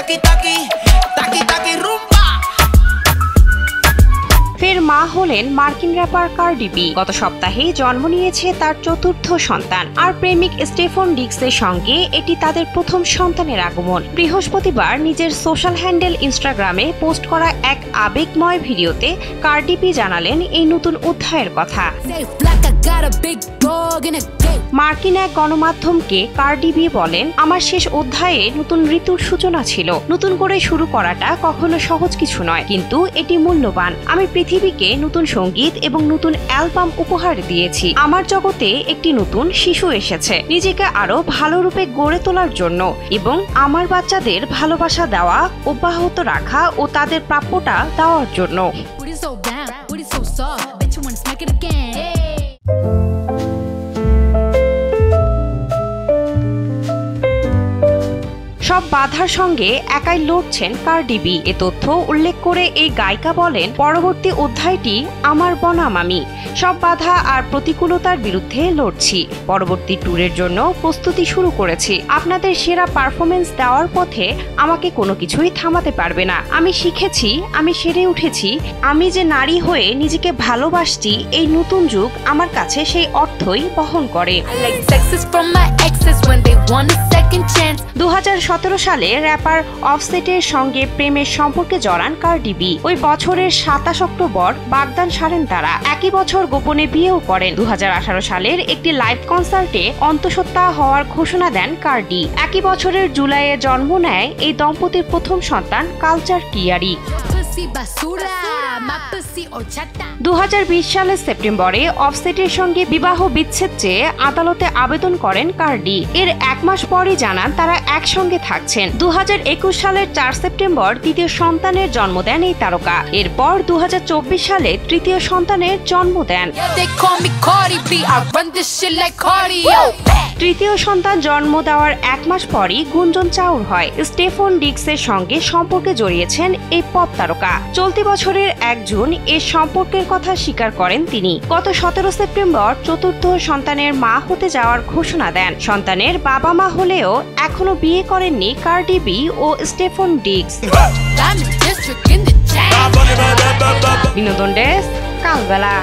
Taki taki, taki taki rumba. ফের মা হলেন মার্কিন র্যাপার কার্ডি বি। গত সপ্তাহেই জন্ম নিয়েছে তার চতুর্থ সন্তান। আর প্রেমিক স্টেফন ডিক্সের সঙ্গে এটি তাদের প্রথম সন্তানের আগমন। বৃহস্পতিবার নিজের সোশ্যাল হ্যান্ডেল ইনস্টাগ্রামে পোস্ট করা এক আবেগময় ভিডিওতে কার্ডি বি জানালেন এই নতুন অধ্যায়ের কথা। মার্কিন এক গণমাধ্যমকে কার্ডি বি বলেন, আমার শেষ অধ্যায়ে নতুন ঋতুর সূচনা ছিল। নতুন করে শুরু করাটা কখনো সহজ কিছু নয়, কিন্তু এটি মূল্যবান। আমি পৃথিবীকে নতুন সঙ্গীত এবং নতুন অ্যালবাম উপহার দিয়েছি। আমার জগতে একটি নতুন শিশু এসেছে, নিজেকে আরো ভালো রূপে গড়ে তোলার জন্য এবং আমার বাচ্চাদের ভালোবাসা দেওয়া অব্যাহত রাখা ও তাদের প্রাপ্যটা দেওয়ার জন্য। সব বাধার সঙ্গে একাই লড়ছেন কার্ডি বি। এ তথ্য উল্লেখ করে এই গায়িকা বলেন, পরবর্তী অধ্যায়টি আমার বনাম আমি। সব বাধা আর প্রতিকূলতার বিরুদ্ধে লড়ছি। পরবর্তী ট্যুরের জন্য প্রস্তুতি শুরু করেছি। আপনাদের সেরা পারফরমেন্স দেওয়ার পথে আমাকে কোনো কিছুই থামাতে পারবে না। আমি শিখেছি, আমি সেরে উঠেছি। আমি যে নারী হয়ে নিজেকে ভালোবাসছি, এই নতুন যুগ আমার কাছে সেই অর্থই বহন করে। 2017 সালে র্যাপার অফসেটের সঙ্গে প্রেমের সম্পর্কে জড়ান কার্ডি বি। ওই বছরের 27 অক্টোবর বাগদান সারেন তারা। একই বছর গোপনে বিয়েও করেন। 2018 সালের একটি লাইভ কনসার্টে অন্তঃসত্ত্বা হওয়ার ঘোষণা দেন কার্ডি। একই বছরের জুলাইয়ে জন্ম নেয় এই দম্পতির প্রথম সন্তান কালচার কিয়ারি। 2020 সালের সেপ্টেম্বরে অফসেটের সঙ্গে বিবাহ বিচ্ছেদ চেয়ে আদালতে আবেদন করেন কার্ডি। এর এক মাস পরই জানান তারা একসঙ্গে থাকছেন। 2021 সালের 4 সেপ্টেম্বর তৃতীয় সন্তানের জন্ম দেন এই তারকা। এরপর 2024 সালে তৃতীয় সন্তানের জন্ম দেন। তৃতীয় সন্তান জন্ম দেওয়ার এক মাস পরই গুঞ্জন চাউর হয়। স্টেফন ডিক্সের সঙ্গে সম্পর্কে জড়িয়েছেন এই পপ তারকা। চলতি বছরের 1 জুন এ সম্পর্কের কথা স্বীকার করেন তিনি। গত 17 সেপ্টেম্বর চতুর্থ সন্তানের মা হতে যাওয়ার ঘোষণা দেন। সন্তানের বাবা মা হলেও এখনো বিয়ে করেননি কার্ডি বি ও স্টেফন ডিক্স। বিনোদন ডেস্ক, কালবেলা।